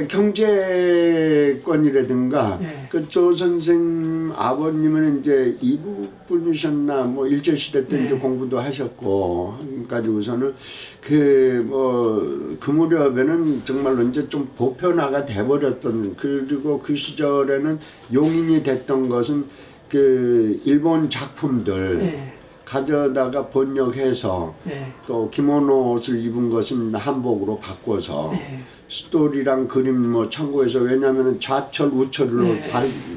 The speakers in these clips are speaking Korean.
경제권이라든가 네. 그 조 선생 아버님은 이제 이북분이셨나 뭐 일제 시대 때 네. 이제 공부도 하셨고 가지고서는 그 무렵에는 정말로 이제 좀 보편화가 돼버렸던, 그리고 그 시절에는 용인이 됐던 것은 그 일본 작품들 네. 가져다가 번역해서 네. 또 기모노 옷을 입은 것은 한복으로 바꿔서 네. 스토리랑 그림 뭐 참고해서, 왜냐하면 좌철 우철로 네.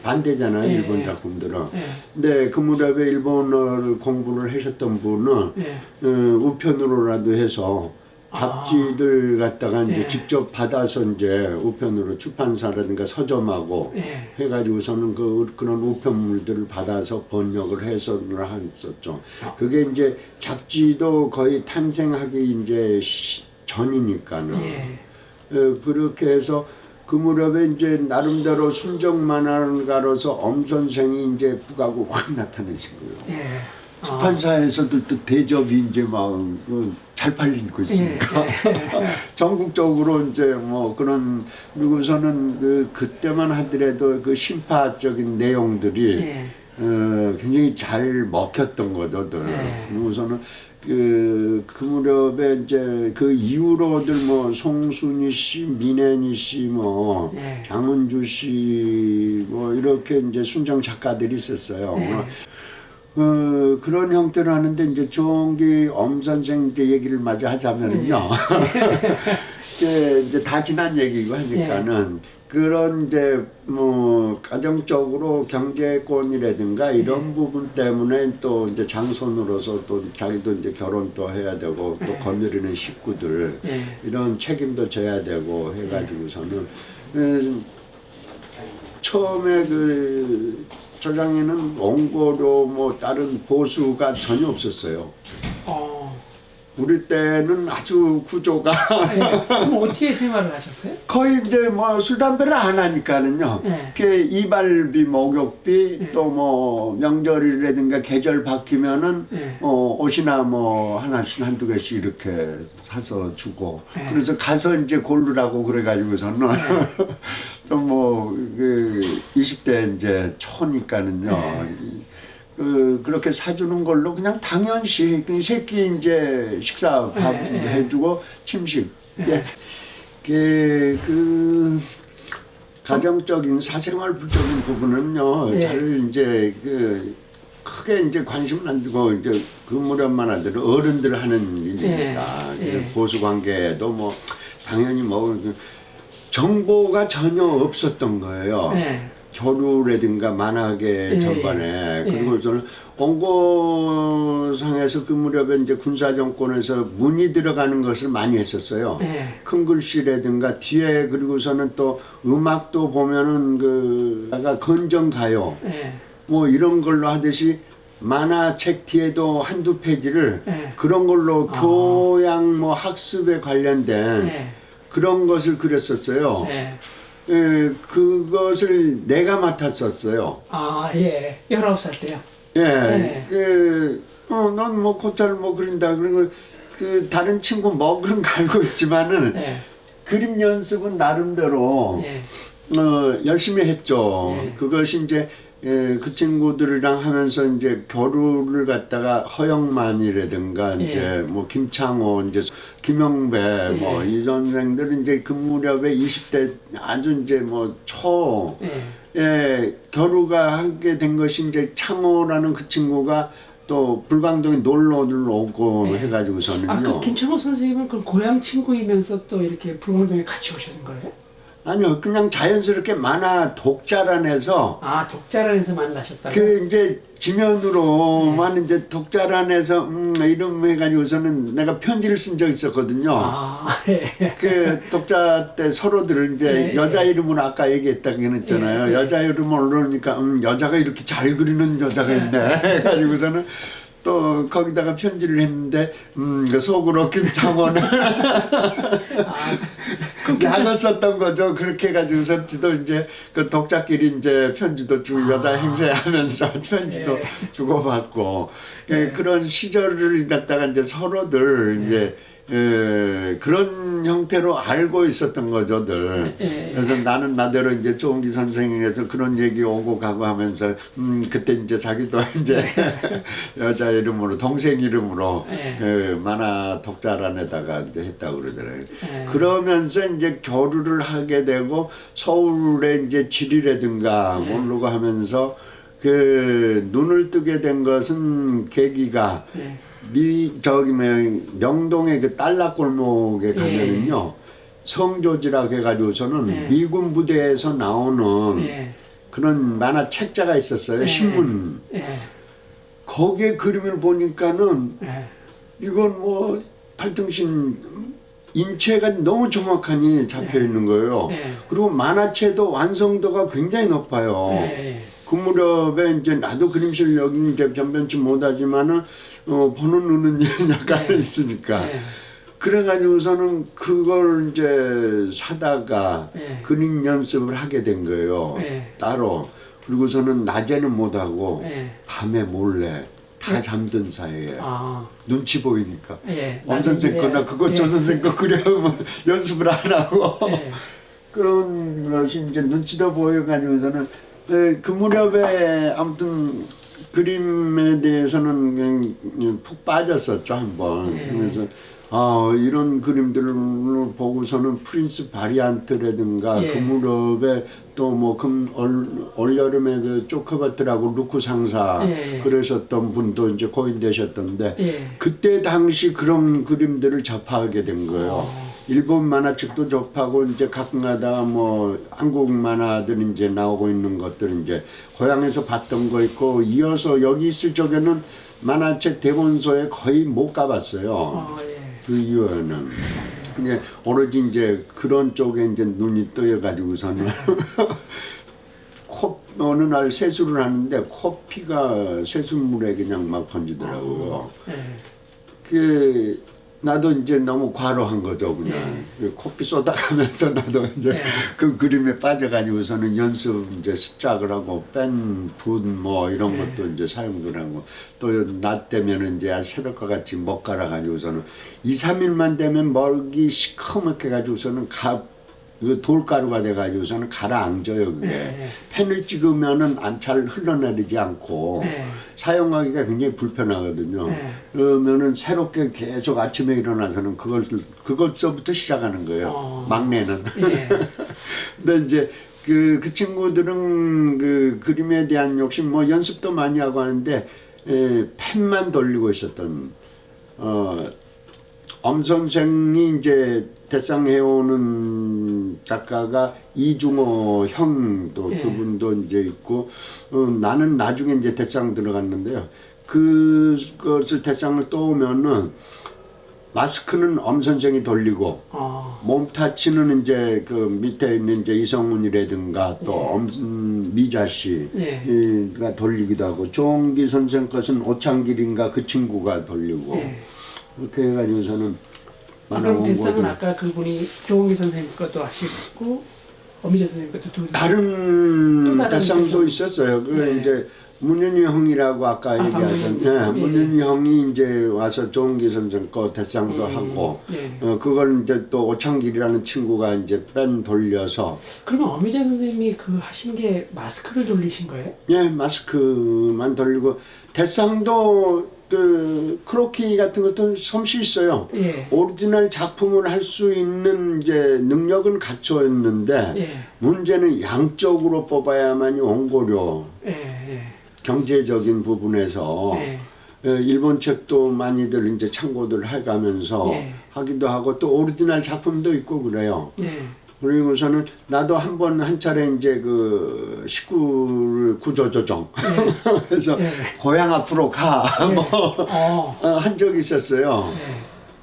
반대잖아요. 네. 일본 작품들은. 네. 근데 그 무렵에 일본어를 공부를 하셨던 분은 네. 우편으로라도 해서 잡지들 갖다가 이제 네. 직접 받아서 이제 우편으로 출판사라든가 서점하고 네. 해가지고서는 그런 우편물들을 받아서 번역을 해서를 했었죠. 그게 이제 잡지도 거의 탄생하기 이제 전이니까는. 예. 그렇게 해서 그 무렵에 이제 나름대로 순정 만화가로서 엄 선생이 이제 부각을 확 나타내신 거예요. 예. 출판사에서도 또 대접이 이제 막 잘 팔리고 있으니까 전국적으로 이제 뭐 그런, 그리고서는 그때만 하더라도 그 심파적인 내용들이 예. 굉장히 잘 먹혔던 거죠. 네. 그리고서는 그 무렵에 이제 그 이후로들 뭐 송순이 씨, 민혜니 씨, 뭐 네. 장은주 씨, 뭐 이렇게 이제 순정 작가들이 있었어요. 네. 그런 형태로 하는데 이제 종기 엄 선생 이제 얘기를 마저 하자면은요. 이제 다 지난 얘기고 하니까는 그런 이제 뭐 가정적으로 경제권이라든가 이런 부분 때문에 또 이제 장손으로서 또 자기도 이제 결혼도 해야 되고 또 거느리는 식구들 이런 책임도 져야 되고 해가지고서는 처음에 그 저장에는 원고료 뭐 다른 보수가 전혀 없었어요. 우리 때는 아주 구조가 그럼 어떻게 생활을 하셨어요? 거의 이제 뭐 술 담배를 안 하니까는요. 네. 그 이발비, 목욕비, 또 뭐 명절이라든가 계절 바뀌면은 옷이나 뭐 하나씩 한두 개씩 이렇게 사서 주고. 그래서 가서 이제 고르라고 그래가지고서는 또 뭐 그 20대 이제 초니까는요. 그렇게 사주는 걸로 그냥 당연시 그 새끼 이제 식사 밥 해주고 침식. 그 가정적인 사생활적인 부분은요 잘 이제 그 크게 이제 관심을 안 두고 이제 그 무렵만 하더라도 어른들 하는 일이니까 보수 관계도 뭐 당연히 뭐 정보가 전혀 없었던 거예요. 교류라든가 만화계 전반에. 그리고 저는 원고상에서 그 무렵에 이제 군사정권에서 문이 들어가는 것을 많이 했었어요. 큰 글씨라든가 뒤에, 그리고서는 또 음악도 보면은 그 약간 건전가요 뭐 이런 걸로 하듯이 만화책 뒤에도 한두 페이지를 그런 걸로 교양 뭐 학습에 관련된 그런 것을 그렸었어요. 그것을 내가 맡았었어요. 19살 때요? 넌 뭐 곧잘 뭐 그린다. 그리고 그 다른 친구 뭐 그런 거 알고 있지만은 그림 연습은 나름대로 열심히 했죠. 그것이 이제 그 친구들이랑 하면서 이제 교류를 갖다가 허영만이라든가 이제 뭐 김창호, 이제 김영배 뭐 이 선생들은 이제 그 무렵에 20대 아주 이제 뭐 교류가 하게 된 것이 이제 창호라는 그 친구가 또 불광동에 놀러를 오고 해가지고서는요. 그 김창호 선생님은 그럼 고향 친구이면서 또 이렇게 불광동에 같이 오시는 거예요? 아니요, 그냥 자연스럽게 만화 독자란에서. 독자란에서 만나셨다고? 그 이제 지면으로만 이제 독자란에서 이름 해가지고서는 내가 편지를 쓴 적 있었거든요. 그 독자 때 서로들 이제 여자 이름으로 아까 얘기했다고 했잖아요. 여자 이름을 그러니까 여자가 이렇게 잘 그리는 여자가 있네 해가지고서는 또 거기다가 편지를 했는데 그 속으로 김창호는 약을 썼던 거죠. 그렇게 해가지고서 지도 이제 그 독자끼리 이제 편지도 주고 여자 행세하면서 편지도 주고받고 그런 시절을 갖다가 이제 서로들 이제 그런 형태로 알고 있었던 거죠, 늘. 그래서 나는 나대로 이제 조은기 선생님에서 그런 얘기 오고 가고 하면서, 그때 이제 자기도 이제 여자 이름으로, 동생 이름으로 그 만화 독자란에다가 이제 했다고 그러더라고요. 그러면서 이제 교류를 하게 되고 서울에 이제 지리라든가 모르고 하면서 그 눈을 뜨게 된 것은 계기가 명동의 그 딸락골목에 가면은요 성조지라고 해가지고서는 미군 부대에서 나오는 그런 만화 책자가 있었어요. 신문. 거기에 그림을 보니까는 이건 뭐 팔등신 인체가 너무 정확하니 잡혀 있는 거예요. 그리고 만화체도 완성도가 굉장히 높아요. 그 무렵에 이제 나도 그림 실력이 이제 변변치 못하지만은 보는 눈은 약간 있으니까. 그래가지고서는 그걸 이제 사다가 그림 연습을 하게 된 거예요. 따로. 그리고서는 낮에는 못하고 밤에 몰래 다 잠든 사이에 눈치 보이니까 엄 선생 거나 그거 조 선생 거 그려면 연습을 안 하고 그런 것이 이제 눈치도 보여가지고서는 그 무렵에 아무튼 그림에 대해서는 그냥 푹 빠졌었죠 한번. 그래서 이런 그림들을 보고서는 프린스 바리안트라든가 그 무렵에 또 뭐 올여름에 그 조크바트라고 루크 상사 그러셨던 분도 이제 고인되셨던데 그때 당시 그런 그림들을 접하게 된 거예요. 일본 만화책도 접하고 이제 가끔가다 뭐 한국 만화들 이제 나오고 있는 것들 이제 고향에서 봤던 거 있고 이어서 여기 있을 적에는 만화책 대본소에 거의 못 가봤어요. 그 이후에는 그냥 오로지 이제 그런 쪽에 이제 눈이 뜨여가지고서는 어느 날 세수를 하는데 코피가 세수물에 그냥 막 번지더라고요. 그 나도 이제 너무 과로한 거죠 그냥. 코피 쏟아가면서 나도 이제 그 그림에 빠져가지고서는 연습 이제 습작을 하고 펜, 붓 뭐 이런 것도 이제 사용을 하고 또 낮 되면은 이제 새벽과 같이 먹 갈아가지고서는 2, 3일만 되면 먹이 시커멓게 가지고서는 그 돌가루가 돼가지고서는 가라앉아요 그게. 펜을 찍으면은 잘 흘러내리지 않고 사용하기가 굉장히 불편하거든요. 그러면은 새롭게 계속 아침에 일어나서는 그것서부터 시작하는 거예요. 막내는. 근데 이제 그 친구들은 그 그림에 대한 욕심 뭐 연습도 많이 하고 하는데 펜만 돌리고 있었던 엄 선생이 이제 대상해오는 작가가 이중호 형도 그분도 이제 있고 나는 나중에 이제 대상 들어갔는데요. 그것을 대상을 떠오면은 마스크는 엄 선생이 돌리고 몸타치는 이제 그 밑에 있는 이제 이성훈이라든가 또 미자 씨가 돌리기도 하고 조은기 선생 것은 오창길인가 그 친구가 돌리고 그렇게 해가지고서는 그럼 대상은 아까 그분이 조은기 선생님 것도 하시고 엄미자 선생님 것도 두 다른 대상도 있었어요. 그 이제 문현희 형이라고 아까 얘기하던 문현희 형이 이제 와서 조은기 선생 거 대상도 하고 그걸 이제 또 오창길이라는 친구가 이제 뺀 돌려서. 그러면 엄미자 선생님이 그 하신 게 마스크를 돌리신 거예요? 예, 마스크만 돌리고 대상도 그 크로키 같은 것도 솜씨 있어요. 오리지널 작품을 할 수 있는 이제 능력은 갖춰 있는데 문제는 양적으로 뽑아야만이 원고료 경제적인 부분에서 일본 책도 많이들 이제 참고들 해가면서 하기도 하고 또 오리지널 작품도 있고 그래요. 그리고서는 나도 한 차례 이제 그 식구를 구조조정 그래서 고향 앞으로 가 뭐 한 적이 있었어요.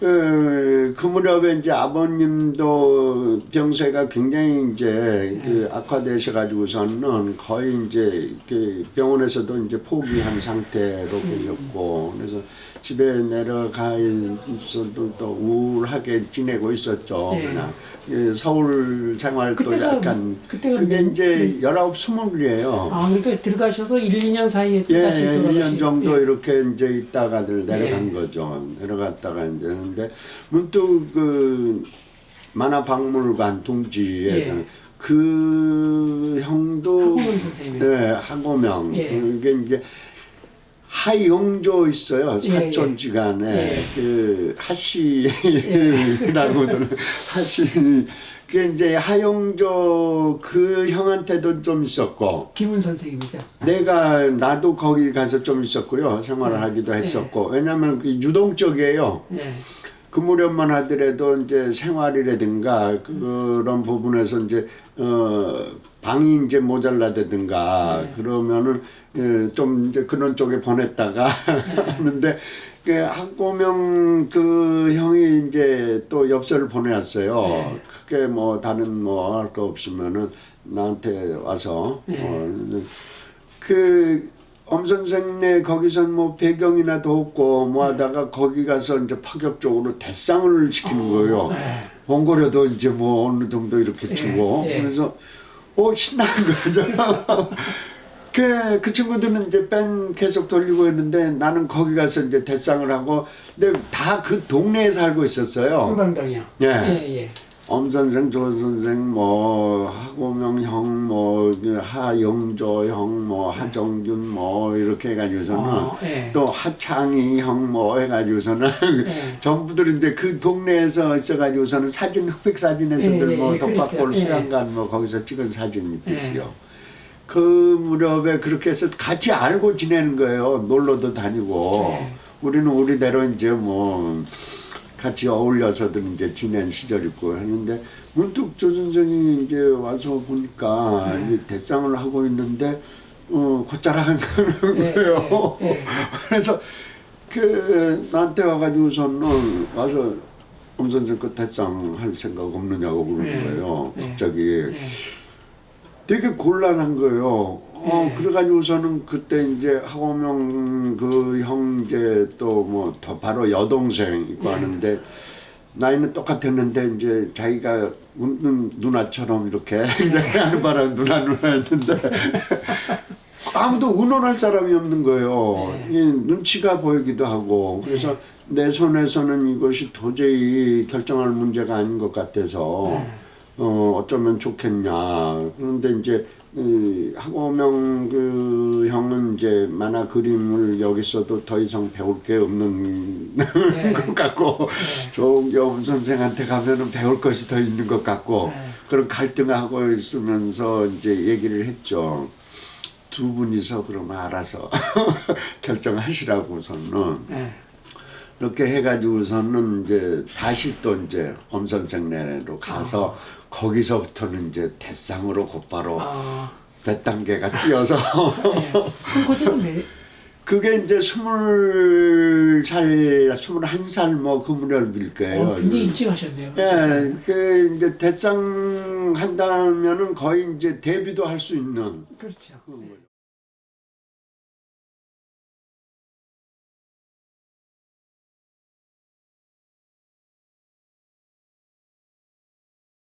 그 무렵에 이제 아버님도 병세가 굉장히 이제 그 악화되셔 가지고서는 거의 이제 그 병원에서도 이제 포기한 상태로 계셨고 그래서 집에 내려가서도 또 우울하게 지내고 있었죠. 그냥 서울 생활도 약간 그게 이제 19, 20이에요. 그러니까 들어가셔서 1, 2년 사이에 예, 1년 정도 이렇게 이제 있다가들 내려간 거죠. 내려갔다가 이제 하는데 문득 그 만화박물관 둥지에 예. 그 형도 하고명 선생님. 네, 하고명 예. 이게 이제 하영조 있어요. 사촌지간에 예. 그 하씨라고들 하씨 그 이제 하영조 그 형한테도 좀 있었고 김은 선생님이죠. 나도 거기 가서 좀 있었고요. 생활을 하기도 했었고 왜냐하면 그 유동적이에요. 예. 그 무렵만 하더라도 이제 생활이라든가 그런 부분에서 이제 방이 이제 모자라다든가 그러면은 좀 이제 그런 쪽에 보냈다가 하는데 그 학고명 그 형이 이제 또 엽서를 보내왔어요. 크게 뭐 다른 뭐 할 거 없으면은 나한테 와서 그 엄선생네 거기선 뭐 배경이나 도 없고 뭐 하다가 거기 가서 이제 파격적으로 대상을 시키는 거예요. 봉고려도 이제 뭐 어느 정도 이렇게 주고 그래서 신난 거죠. 그 친구들은 이제 밴 계속 돌리고 있는데 나는 거기 가서 이제 대상을 하고 근데 다 그 동네에 살고 있었어요. 꿀방동이요. 예. 예. 엄선생, 조선생, 뭐 하고명 형, 뭐 하영조 형, 뭐 하정균 뭐 이렇게 해가지고서는 또 하창희 형 뭐 해가지고서는 전부들 이제 그 동네에서 있어가지고서는 사진 흑백 사진에서들 뭐 덕박골 수양관 뭐 거기서 찍은 사진 있듯이요. 그 무렵에 그렇게 해서 같이 알고 지내는 거예요. 놀러도 다니고 우리는 우리대로 이제 뭐. 같이 어울려서들 이제 지낸 시절 있고 했는데 문득 조 선생이 이제 와서 보니까 이제 대상을 하고 있는데 곧잘 하는 거예요. 그래서 그 나한테 와가지고서는 와서 엄 선생 그 대상 할 생각 없느냐고 그러는 거예요. 갑자기 되게 곤란한 거예요. 그래가지고서는 그때 이제 하고명 그 형제 또 뭐 더 바로 여동생 있고 하는데 나이는 똑같았는데 이제 자기가 웃는 누나처럼 이렇게 하는 바람 누나였는데 아무도 의논할 사람이 없는 거예요. 눈치가 보이기도 하고 그래서 내 손에서는 이것이 도저히 결정할 문제가 아닌 것 같아서 어쩌면 좋겠냐. 그런데 이제 하고명 그 형은 이제 만화 그림을 여기서도 더 이상 배울 게 없는 것 같고 조은겸 선생한테 가면은 배울 것이 더 있는 것 같고 그런 갈등하고 있으면서 이제 얘기를 했죠. 두 분이서 그러면 알아서 결정하시라고서는 이렇게 해가지고서는 이제 다시 또 이제 엄 선생네로 가서 거기서부터는 이제 대상으로 곧바로 몇 단계가 뛰어서 그게 이제 20살, 21살 뭐 그 무렵일 거예요. 굉장히 일찍 하셨네요. 예, 그 이제 대상 한다면은 거의 이제 데뷔도 할 수 있는. 그렇죠.